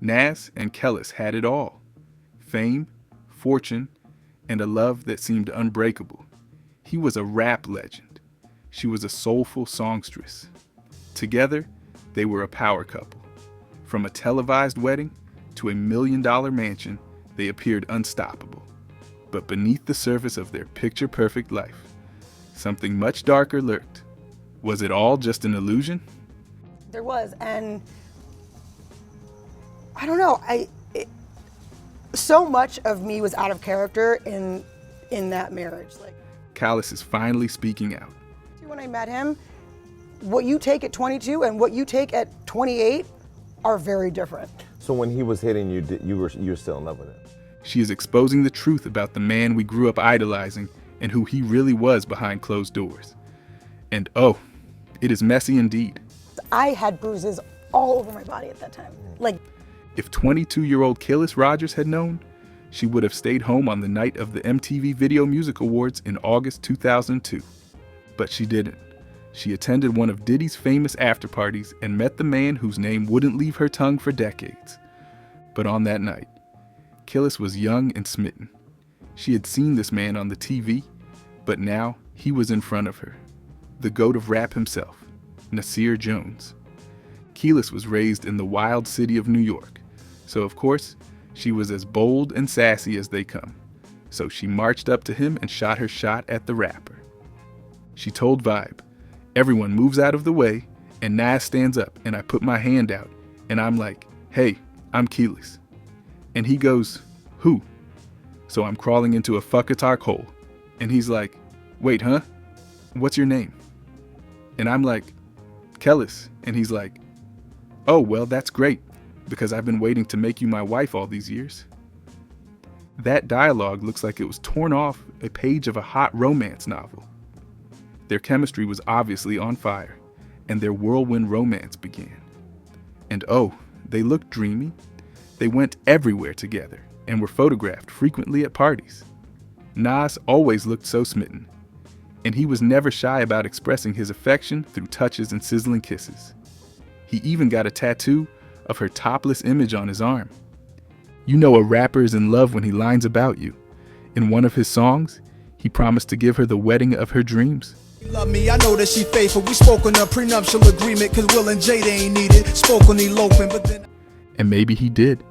Nas and Kelis had it all: fame, fortune, and a love that seemed unbreakable. He was a rap legend. She was a soulful songstress. Together, they were a power couple. From a televised wedding to a $1 million mansion, they appeared unstoppable. But beneath the surface of their picture-perfect life, something much darker lurked. Was it all just an illusion? There was, and I don't know. So much of me was out of character in that marriage. Kelis is finally speaking out. When I met him, what you take at 22 and what you take at 28 are very different. So when he was hitting you, you were still in love with him? She is exposing the truth about the man we grew up idolizing and who he really was behind closed doors. And oh, it is messy indeed. I had bruises all over my body at that time. If 22-year-old Kelis Rogers had known, she would have stayed home on the night of the MTV Video Music Awards in August 2002. But she didn't. She attended one of Diddy's famous after parties and met the man whose name wouldn't leave her tongue for decades. But on that night, Kelis was young and smitten. She had seen this man on the TV, but now he was in front of her. The GOAT of rap himself, Nasir Jones. Kelis was raised in the wild city of New York, so of course, she was as bold and sassy as they come. So she marched up to him and shot her shot at the rapper. She told Vibe, everyone moves out of the way, and Nas stands up, and I put my hand out, and I'm like, hey, I'm Kelis. And he goes, who? So I'm crawling into a fuck-a-tark hole, and he's like, wait, huh? What's your name? And I'm like, Kelis. And he's like, oh, well, that's great, because I've been waiting to make you my wife all these years. That dialogue looks like it was torn off a page of a hot romance novel. Their chemistry was obviously on fire, and their whirlwind romance began. And oh, they looked dreamy. They went everywhere together and were photographed frequently at parties. Nas always looked so smitten, and he was never shy about expressing his affection through touches and sizzling kisses. He even got a tattoo of her topless image on his arm. You know a rapper is in love when he lines about you. In one of his songs, he promised to give her the wedding of her dreams. Love me, I know that she faithful. We spoke on a prenuptial agreement, cause Will and Jada ain't needed. Spoke on eloping, but then... And maybe he did.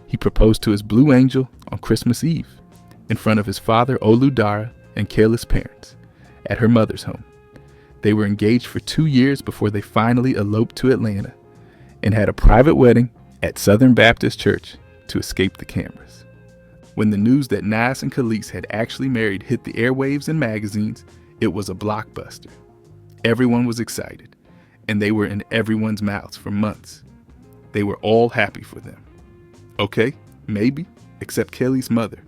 He proposed to his blue angel on Christmas Eve, in front of his father Oludara and Kelis' parents, at her mother's home. They were engaged for 2 years before they finally eloped to Atlanta, and had a private wedding at Southern Baptist Church to escape the cameras. When the news that Nas and Kelis had actually married hit the airwaves and magazines, it was a blockbuster. Everyone was excited, and they were in everyone's mouths for months. They were all happy for them. Okay, maybe, except Kelly's mother.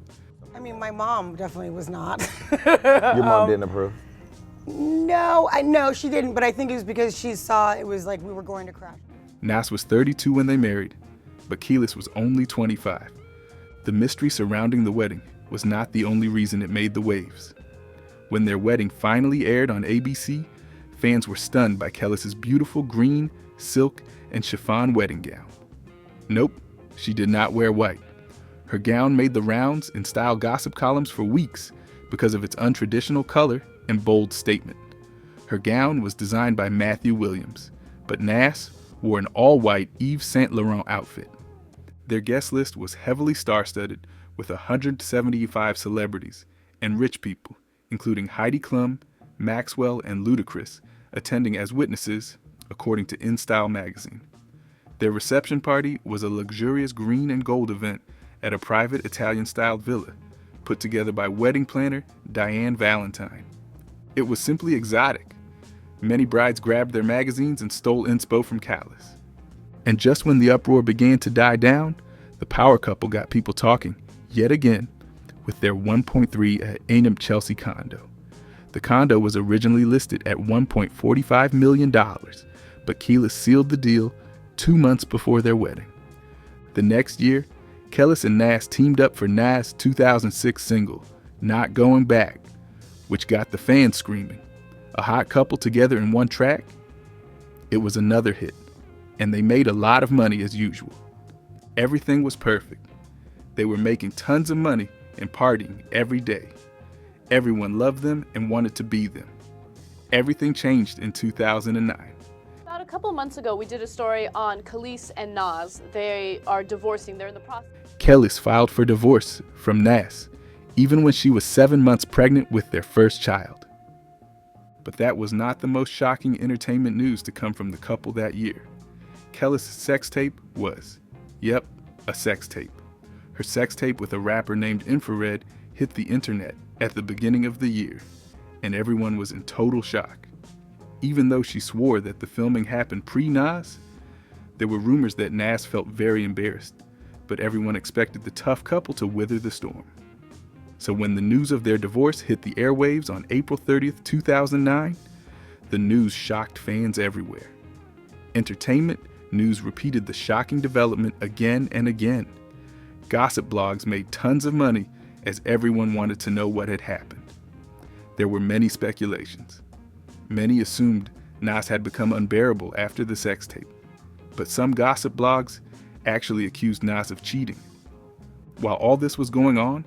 I mean, my mom definitely was not. Your mom didn't approve? No, she didn't, but I think it was because she saw it was like we were going to crash. Nas was 32 when they married, but Kelis was only 25. The mystery surrounding the wedding was not the only reason it made the waves. When their wedding finally aired on ABC, fans were stunned by Kelis' beautiful green, silk, and chiffon wedding gown. Nope, she did not wear white. Her gown made the rounds in style gossip columns for weeks because of its untraditional color and bold statement. Her gown was designed by Matthew Williams, but Nas wore an all-white Yves Saint Laurent outfit. Their guest list was heavily star-studded with 175 celebrities and rich people, including Heidi Klum, Maxwell, and Ludacris, attending as witnesses, according to InStyle magazine. Their reception party was a luxurious green and gold event at a private Italian-styled villa, put together by wedding planner Diane Valentine. It was simply exotic. Many brides grabbed their magazines and stole inspo from Kelis. And just when the uproar began to die down, the power couple got people talking, yet again, with their 1.3 Aynham Chelsea condo. The condo was originally listed at $1.45 million, but Kelis sealed the deal 2 months before their wedding. The next year, Kelis and Nas teamed up for Nas' 2006 single, Not Going Back, which got the fans screaming. A hot couple together in one track? It was another hit, and they made a lot of money as usual. Everything was perfect. They were making tons of money and partying every day. Everyone loved them and wanted to be them. Everything changed in 2009. About a couple months ago, we did a story on Kelis and Nas. They are divorcing. They're in the process. Kelis filed for divorce from Nas, even when she was 7 months pregnant with their first child. But that was not the most shocking entertainment news to come from the couple that year. Kelis' sex tape was, yep, a sex tape. Her sex tape with a rapper named Infrared hit the internet at the beginning of the year, and everyone was in total shock. Even though she swore that the filming happened pre-Nas, there were rumors that Nas felt very embarrassed, but everyone expected the tough couple to weather the storm. So when the news of their divorce hit the airwaves on April 30th, 2009, the news shocked fans everywhere. Entertainment news repeated the shocking development again and again. Gossip blogs made tons of money as everyone wanted to know what had happened. There were many speculations. Many assumed Nas had become unbearable after the sex tape, but some gossip blogs actually accused Nas of cheating. While all this was going on,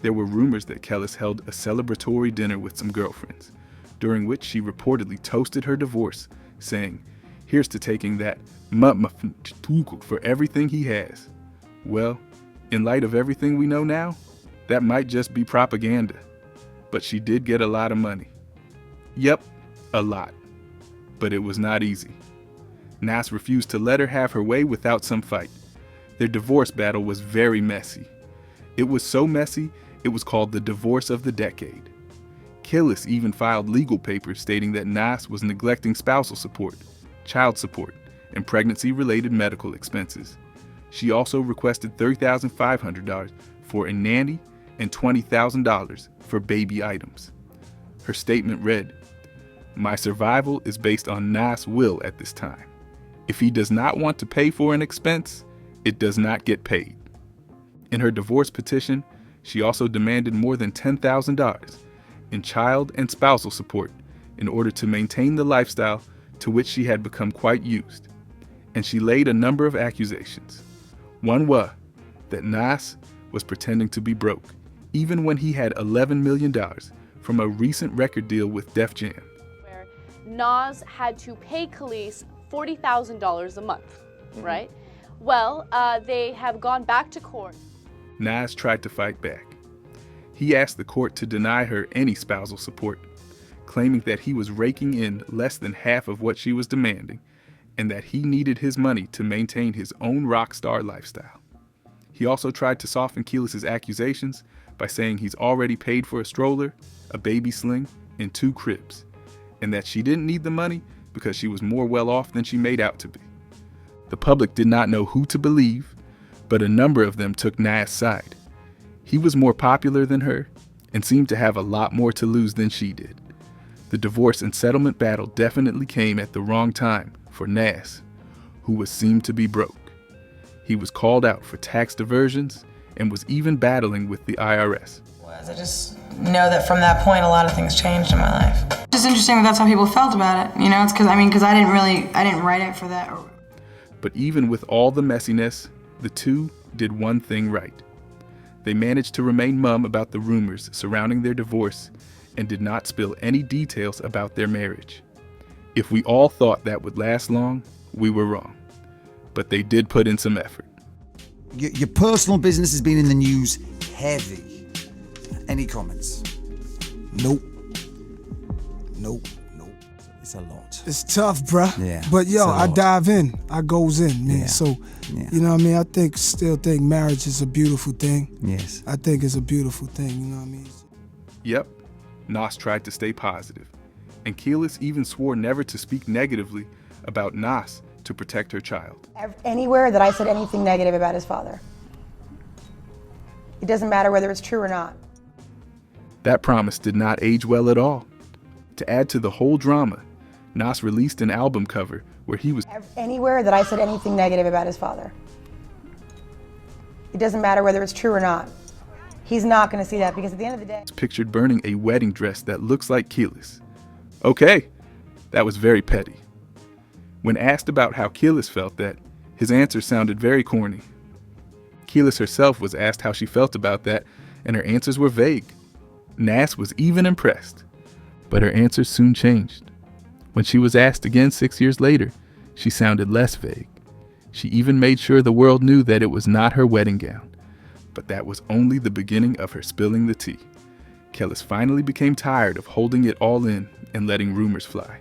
there were rumors that Kelis held a celebratory dinner with some girlfriends, during which she reportedly toasted her divorce, saying, "Here's to taking that for everything he has." Well, in light of everything we know now, that might just be propaganda. But she did get a lot of money. Yep, a lot. But it was not easy. Nas refused to let her have her way without some fight. Their divorce battle was very messy. It was so messy, it was called the divorce of the decade. Kelis even filed legal papers stating that Nas was neglecting spousal support, child support, and pregnancy-related medical expenses. She also requested $30,500 for a nanny and $20,000 for baby items. Her statement read, "My survival is based on Nas' will at this time. If he does not want to pay for an expense, it does not get paid." In her divorce petition, she also demanded more than $10,000 in child and spousal support in order to maintain the lifestyle to which she had become quite used. And she laid a number of accusations. One was that Nas was pretending to be broke, even when he had $11 million from a recent record deal with Def Jam. Where Nas had to pay Kelis $40,000 a month, right? Well, they have gone back to court. Nas tried to fight back. He asked the court to deny her any spousal support, claiming that he was raking in less than half of what she was demanding, and that he needed his money to maintain his own rock star lifestyle. He also tried to soften Kelis' accusations by saying he's already paid for a stroller, a baby sling, and 2 cribs, and that she didn't need the money because she was more well off than she made out to be. The public did not know who to believe, but a number of them took Nas' side. He was more popular than her and seemed to have a lot more to lose than she did. The divorce and settlement battle definitely came at the wrong time for Nas, who was seemed to be broke. He was called out for tax diversions and was even battling with the IRS. I just know that from that point, a lot of things changed in my life. It's just interesting that that's how people felt about it. You know, it's because I didn't write it for that. But even with all the messiness, the two did one thing right. They managed to remain mum about the rumors surrounding their divorce and did not spill any details about their marriage. If we all thought that would last long, we were wrong. But they did put in some effort. Your personal business has been in the news heavy. Any comments? Nope. It's a lot. It's tough, bruh. Yeah, But yo, it's a I lot. dive in. I goes in, man. Yeah. So, Yeah. you know what I mean? I still think marriage is a beautiful thing. Yes. I think it's a beautiful thing, you know what I mean? Yep, Nas tried to stay positive, and Kelis even swore never to speak negatively about Nas to protect her child. Anywhere that I said anything negative about his father. It doesn't matter whether it's true or not. That promise did not age well at all. To add to the whole drama, Nas released an album cover where he was Anywhere that I said anything negative about his father. It doesn't matter whether it's true or not. He's not going to see that because at the end of the day, pictured burning a wedding dress that looks like Kelis. Okay, that was very petty. When asked about how Kelis felt that, his answer sounded very corny. Kelis herself was asked how she felt about that, and her answers were vague. Nas was even impressed, but her answers soon changed. When she was asked again 6 years later, she sounded less vague. She even made sure the world knew that it was not her wedding gown, but that was only the beginning of her spilling the tea. Kelis finally became tired of holding it all in and letting rumors fly.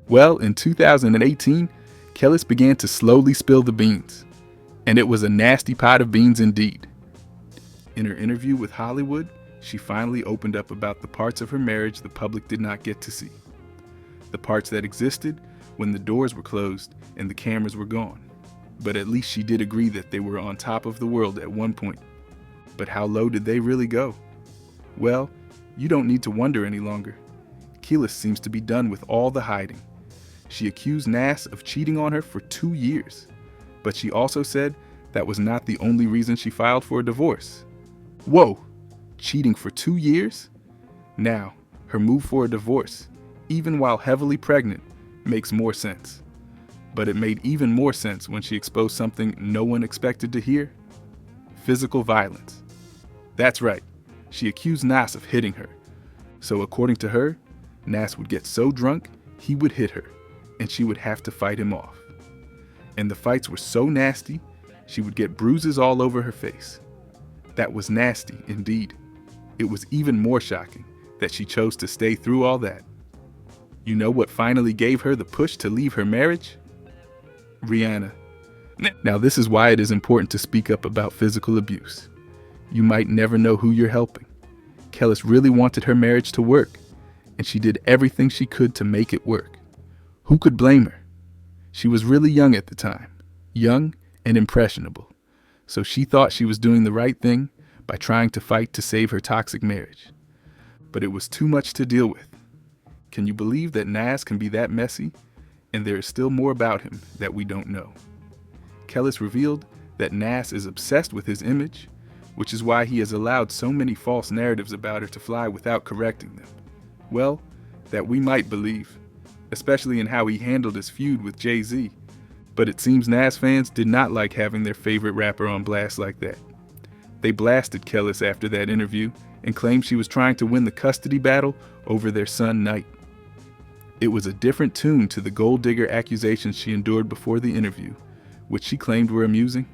Well, in 2018, Kelis began to slowly spill the beans, and it was a nasty pot of beans indeed. In her interview with Hollywood, she finally opened up about the parts of her marriage the public did not get to see. The parts that existed when the doors were closed and the cameras were gone. But at least she did agree that they were on top of the world at one point. But how low did they really go? Well, you don't need to wonder any longer. Kelis seems to be done with all the hiding. She accused Nas of cheating on her for 2 years, but she also said that was not the only reason she filed for a divorce. Whoa, cheating for 2 years? Now, her move for a divorce, even while heavily pregnant, makes more sense. But it made even more sense when she exposed something no one expected to hear: physical violence. That's right, she accused Nas of hitting her. So according to her, Nas would get so drunk, he would hit her, and she would have to fight him off. And the fights were so nasty, she would get bruises all over her face. That was nasty indeed. It was even more shocking that she chose to stay through all that. You know what finally gave her the push to leave her marriage? Rihanna. Now this is why it is important to speak up about physical abuse. You might never know who you're helping. Kelis really wanted her marriage to work, and she did everything she could to make it work. Who could blame her? She was really young at the time, young and impressionable, so she thought she was doing the right thing by trying to fight to save her toxic marriage. But it was too much to deal with. Can you believe that Nas can be that messy, and there is still more about him that we don't know? Kelis revealed that Nas is obsessed with his image, which is why he has allowed so many false narratives about her to fly without correcting them. Well, that we might believe, especially in how he handled his feud with Jay-Z. But it seems Nas fans did not like having their favorite rapper on blast like that. They blasted Kelis after that interview and claimed she was trying to win the custody battle over their son Knight. It was a different tune to the gold digger accusations she endured before the interview, which she claimed were amusing.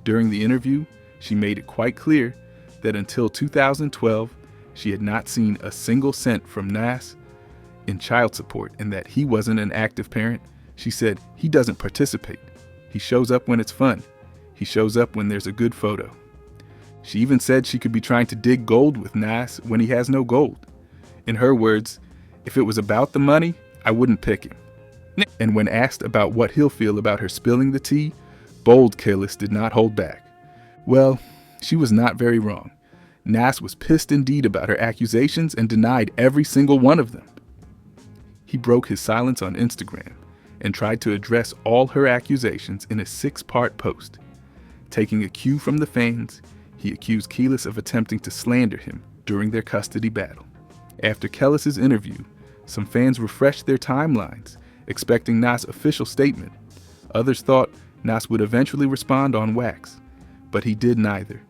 During the interview, she made it quite clear that until 2012, she had not seen a single cent from Nas in child support, and that he wasn't an active parent. She said he doesn't participate. He shows up when it's fun. He shows up when there's a good photo. She even said she could be trying to dig gold with Nas when he has no gold. In her words, if it was about the money, I wouldn't pick him. And when asked about what he'll feel about her spilling the tea, bold Kelis did not hold back. Well, she was not very wrong. Nas was pissed indeed about her accusations and denied every single one of them. He broke his silence on Instagram and tried to address all her accusations in a 6-part post. Taking a cue from the fans, he accused Kelis of attempting to slander him during their custody battle. After Kelis's interview, some fans refreshed their timelines, expecting Nas' official statement. Others thought Nas would eventually respond on wax, but he did neither.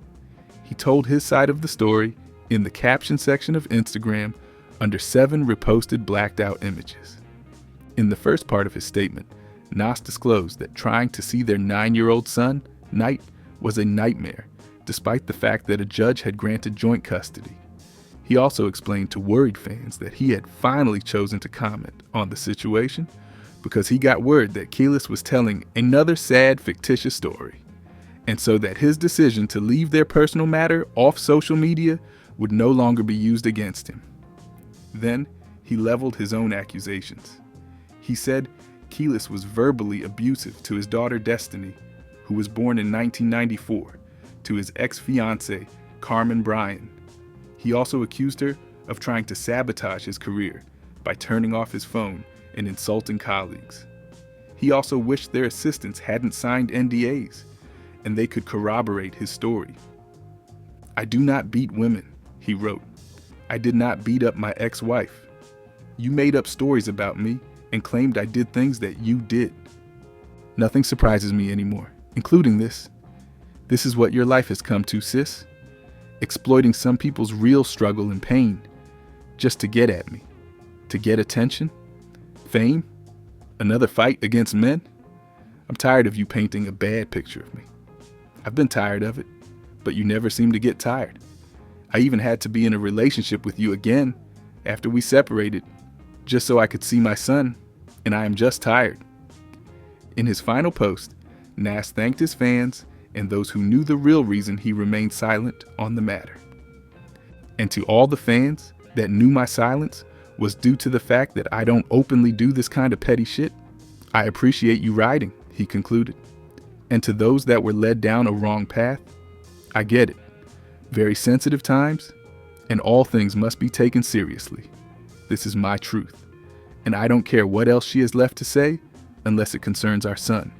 He told his side of the story in the caption section of Instagram under 7 reposted blacked out images. In the first part of his statement, Nas disclosed that trying to see their 9-year-old son, Knight, was a nightmare, despite the fact that a judge had granted joint custody. He also explained to worried fans that he had finally chosen to comment on the situation because he got word that Kelis was telling another sad, fictitious story, and so that his decision to leave their personal matter off social media would no longer be used against him. Then, he leveled his own accusations. He said Kelis was verbally abusive to his daughter Destiny, who was born in 1994, to his ex-fiancée, Carmen Bryan. He also accused her of trying to sabotage his career by turning off his phone and insulting colleagues. He also wished their assistants hadn't signed NDAs, and they could corroborate his story. "I do not beat women," he wrote. "I did not beat up my ex-wife. You made up stories about me and claimed I did things that you did. Nothing surprises me anymore, including this. This is what your life has come to, sis. Exploiting some people's real struggle and pain just to get at me, to get attention, fame, another fight against men. I'm tired of you painting a bad picture of me. I've been tired of it, but you never seem to get tired. I even had to be in a relationship with you again after we separated, just so I could see my son, and I am just tired. In his final post, Nas thanked his fans and those who knew the real reason he remained silent on the matter. And to all the fans that knew my silence was due to the fact that I don't openly do this kind of petty shit, I appreciate you riding, he concluded. And to those that were led down a wrong path, I get it. Very sensitive times, and all things must be taken seriously. This is my truth, and I don't care what else she has left to say unless it concerns our son.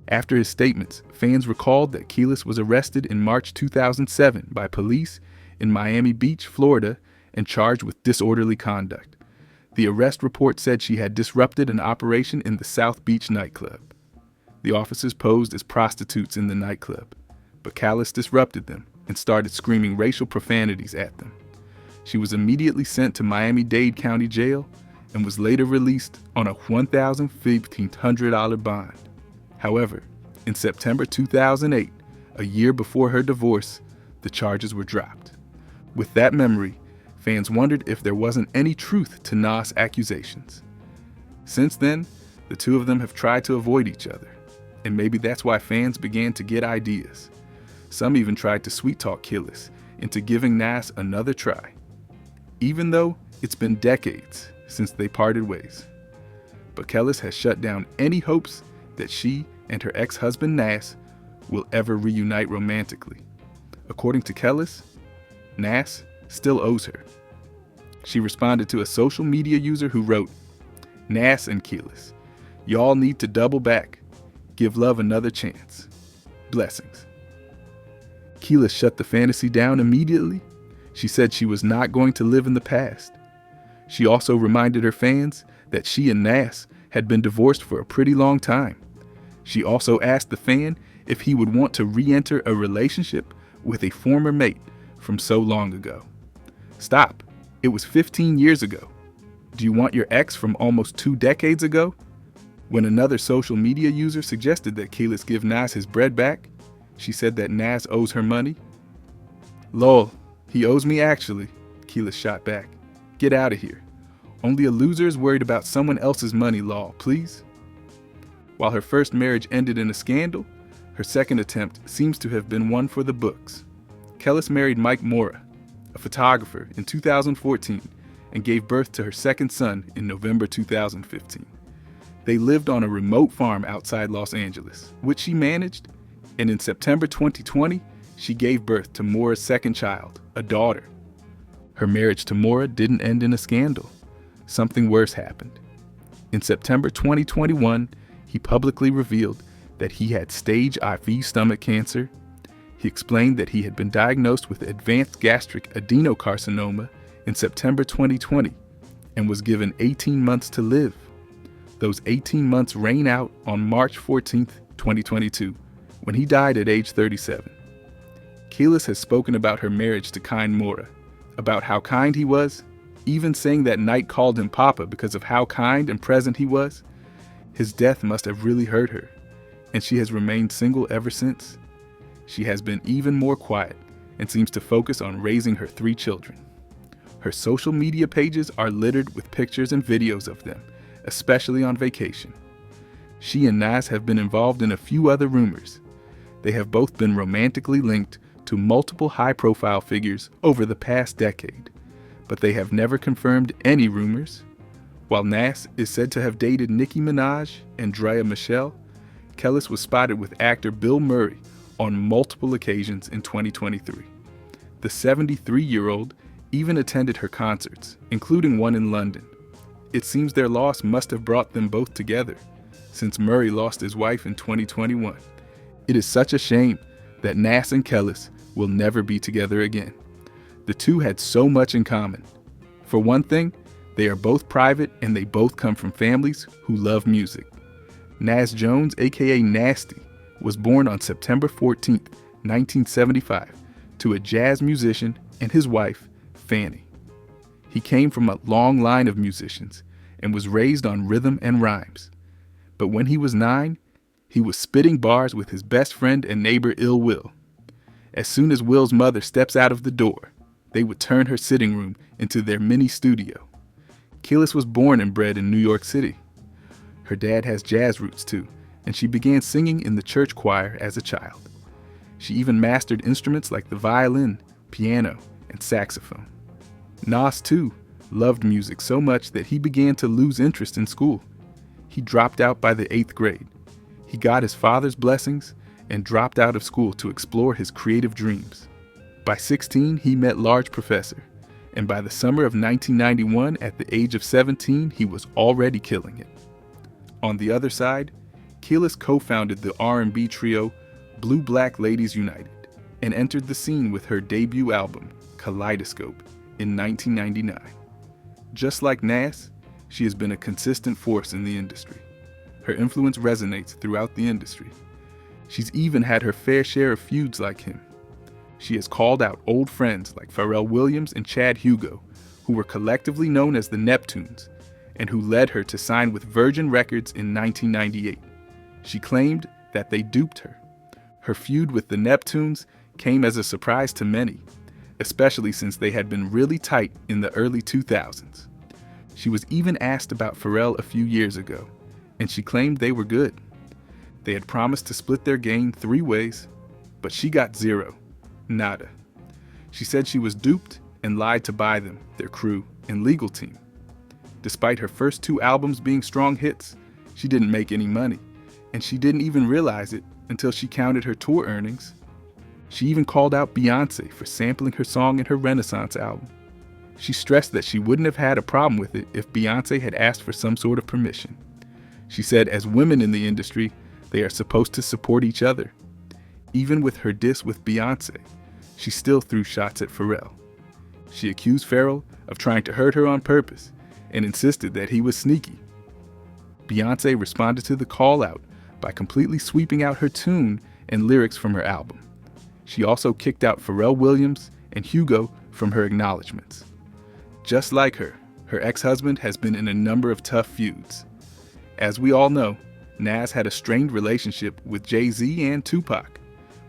After his statements, fans recalled that Kelis was arrested in March 2007 by police in Miami Beach, Florida, and charged with disorderly conduct. The arrest report said she had disrupted an operation in the South Beach nightclub. The officers posed as prostitutes in the nightclub, but Kelis disrupted them and started screaming racial profanities at them. She was immediately sent to Miami-Dade County Jail and was later released on a $1,500 bond. However, in September 2008, a year before her divorce, the charges were dropped. With that memory, fans wondered if there wasn't any truth to Nas' accusations. Since then, the two of them have tried to avoid each other, and maybe that's why fans began to get ideas. Some even tried to sweet-talk Kelis into giving Nas another try, even though it's been decades since they parted ways. But Kelis has shut down any hopes that she and her ex-husband Nas will ever reunite romantically. According to Kelis, Nas still owes her. She responded to a social media user who wrote, "Nas and Kelis, y'all need to double back. Give love another chance. Blessings." Kelis shut the fantasy down immediately. She said she was not going to live in the past. She also reminded her fans that she and Nas had been divorced for a pretty long time. She also asked the fan if he would want to re-enter a relationship with a former mate from so long ago. Stop. It was 15 years ago. Do you want your ex from almost 2 decades ago? When another social media user suggested that Kelis give Nas his bread back, she said that Nas owes her money. "Lol, he owes me actually," Kelis shot back. "Get out of here. Only a loser is worried about someone else's money, lol, please." While her first marriage ended in a scandal, her second attempt seems to have been one for the books. Kelis married Mike Mora, a photographer, in 2014 and gave birth to her second son in November 2015. They lived on a remote farm outside Los Angeles, which she managed, and in September 2020, she gave birth to Mora's second child, a daughter. Her marriage to Mora didn't end in a scandal. Something worse happened. In September 2021, he publicly revealed that he had stage IV stomach cancer. He explained that he had been diagnosed with advanced gastric adenocarcinoma in September 2020 and was given 18 months to live. Those 18 months ran out on March 14th, 2022, when he died at age 37. Kelis has spoken about her marriage to kind Mora, about how kind he was, even saying that Knight called him Papa because of how kind and present he was. His death must have really hurt her, and she has remained single ever since. She has been even more quiet and seems to focus on raising her 3 children. Her social media pages are littered with pictures and videos of them, especially on vacation. She and Nas have been involved in a few other rumors. They have both been romantically linked to multiple high-profile figures over the past decade, but they have never confirmed any rumors. While Nas is said to have dated Nicki Minaj and Drea Michelle, Kelis was spotted with actor Bill Murray on multiple occasions in 2023. The 73-year-old even attended her concerts, including one in London. It seems their loss must have brought them both together, since Murray lost his wife in 2021. It is such a shame that Nas and Kelis will never be together again. The two had so much in common. For one thing, they are both private and they both come from families who love music. Nas Jones, aka Nasty, was born on September 14, 1975, to a jazz musician and his wife, Fanny. He came from a long line of musicians and was raised on rhythm and rhymes. But when he was 9, he was spitting bars with his best friend and neighbor Ill Will. As soon as Will's mother steps out of the door, they would turn her sitting room into their mini studio. Kelis was born and bred in New York City. Her dad has jazz roots too, and she began singing in the church choir as a child. She even mastered instruments like the violin, piano, and saxophone. Nas, too, loved music so much that he began to lose interest in school. He dropped out by the 8th grade. He got his father's blessings and dropped out of school to explore his creative dreams. By 16, he met Large Professor, and by the summer of 1991, at the age of 17, he was already killing it. On the other side, Kelis co-founded the R&B trio Blue Black Ladies United and entered the scene with her debut album, Kaleidoscope, in 1999. Just like Nas, she has been a consistent force in the industry. Her influence resonates throughout the industry. She's even had her fair share of feuds like him. She has called out old friends like Pharrell Williams and Chad Hugo, who were collectively known as the Neptunes, and who led her to sign with Virgin Records in 1998. She claimed that they duped her. Her feud with the Neptunes came as a surprise to many, especially since they had been really tight in the early 2000s. She was even asked about Pharrell a few years ago, and she claimed they were good. They had promised to split their gain 3 ways, but she got 0. Nada. She said she was duped and lied to buy them, their crew, and legal team. Despite her first 2 albums being strong hits, she didn't make any money, and she didn't even realize it until she counted her tour earnings. She even called out Beyoncé for sampling her song in her Renaissance album. She stressed that she wouldn't have had a problem with it if Beyoncé had asked for some sort of permission. She said as women in the industry, they are supposed to support each other. Even with her diss with Beyoncé, she still threw shots at Pharrell. She accused Pharrell of trying to hurt her on purpose and insisted that he was sneaky. Beyoncé responded to the call out by completely sweeping out her tune and lyrics from her album. She also kicked out Pharrell Williams and Hugo from her acknowledgments. Just like her ex-husband has been in a number of tough feuds. As we all know, Nas had a strained relationship with Jay-Z and Tupac,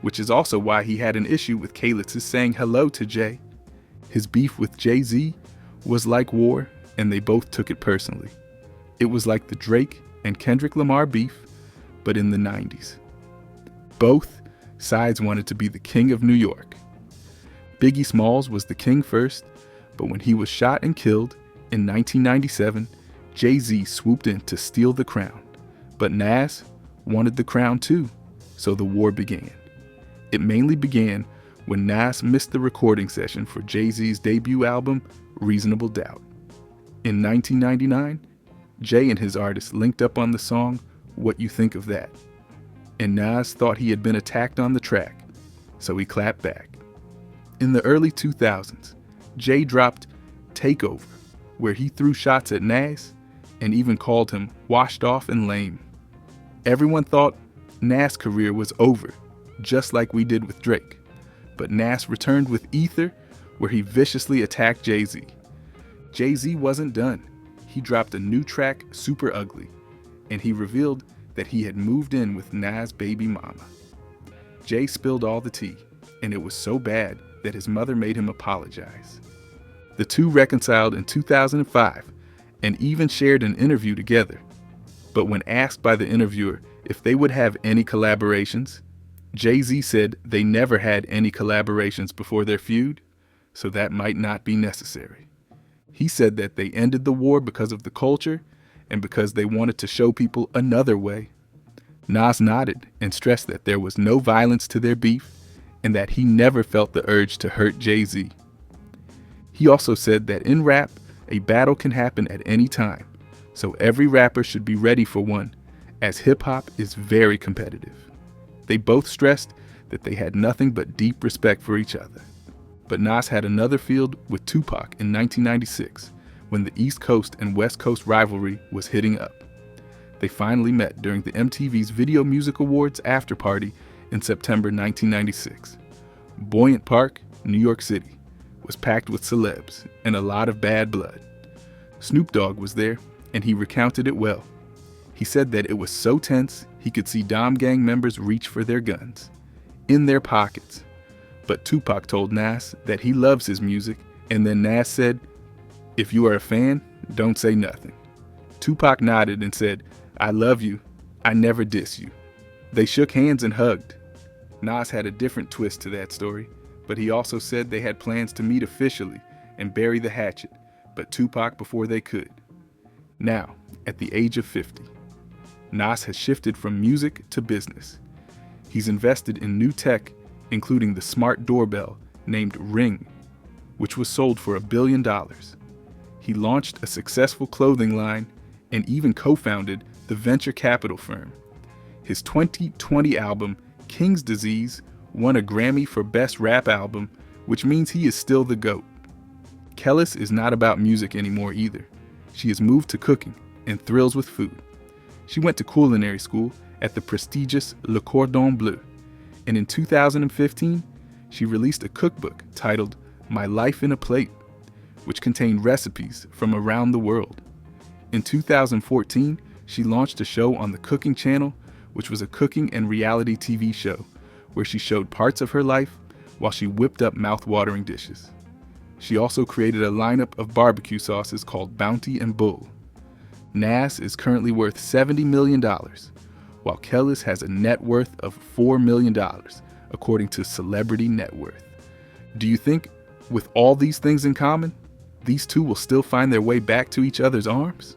which is also why he had an issue with Kelis saying hello to Jay. His beef with Jay-Z was like war, and they both took it personally. It was like the Drake and Kendrick Lamar beef, but in the 90s. Both sides wanted to be the king of New York. Biggie Smalls was the king first, but when he was shot and killed in 1997, Jay-Z swooped in to steal the crown. But Nas wanted the crown too, so the war began. It mainly began when Nas missed the recording session for Jay-Z's debut album, Reasonable Doubt. In 1999, Jay and his artist linked up on the song, What You Think of That? And Nas thought he had been attacked on the track, so he clapped back. In the early 2000s, Jay dropped Takeover, where he threw shots at Nas and even called him washed off and lame. Everyone thought Nas' career was over, just like we did with Drake. But Nas returned with Ether, where he viciously attacked Jay-Z. Jay-Z wasn't done. He dropped a new track, Super Ugly, and he revealed that he had moved in with Nas' baby mama. Jay spilled all the tea, and it was so bad that his mother made him apologize. The two reconciled in 2005 and even shared an interview together. But when asked by the interviewer if they would have any collaborations, Jay-Z said they never had any collaborations before their feud, so that might not be necessary. He said that they ended the war because of the culture and because they wanted to show people another way. Nas nodded and stressed that there was no violence to their beef and that he never felt the urge to hurt Jay-Z. He also said that in rap, a battle can happen at any time, so every rapper should be ready for one, as hip-hop is very competitive. They both stressed that they had nothing but deep respect for each other. But Nas had another feud with Tupac in 1996, when the East Coast and West Coast rivalry was hitting up. They finally met during the MTV's Video Music Awards after party in September 1996. Buoyant Park, New York City, was packed with celebs and a lot of bad blood. Snoop Dogg was there, and he recounted it well. He said that it was so tense he could see Dom Gang members reach for their guns, in their pockets. But Tupac told Nas that he loves his music, and then Nas said, "If you are a fan, don't say nothing." Tupac nodded and said, "I love you, I never diss you." They shook hands and hugged. Nas had a different twist to that story, but he also said they had plans to meet officially and bury the hatchet, but Tupac before they could. Now, at the age of 50, Nas has shifted from music to business. He's invested in new tech, including the smart doorbell named Ring, which was sold for $1 billion. He launched a successful clothing line and even co-founded the venture capital firm. His 2020 album, King's Disease, won a Grammy for Best Rap Album, which means he is still the GOAT. Kelis is not about music anymore either. She has moved to cooking and thrills with food. She went to culinary school at the prestigious Le Cordon Bleu, and in 2015, she released a cookbook titled My Life in a Plate, which contained recipes from around the world. In 2014, she launched a show on the Cooking Channel, which was a cooking and reality TV show where she showed parts of her life while she whipped up mouth-watering dishes. She also created a lineup of barbecue sauces called Bounty and Bull. Nas is currently worth $70 million, while Kelis has a net worth of $4 million, according to Celebrity Net Worth. Do you think, with all these things in common, these two will still find their way back to each other's arms?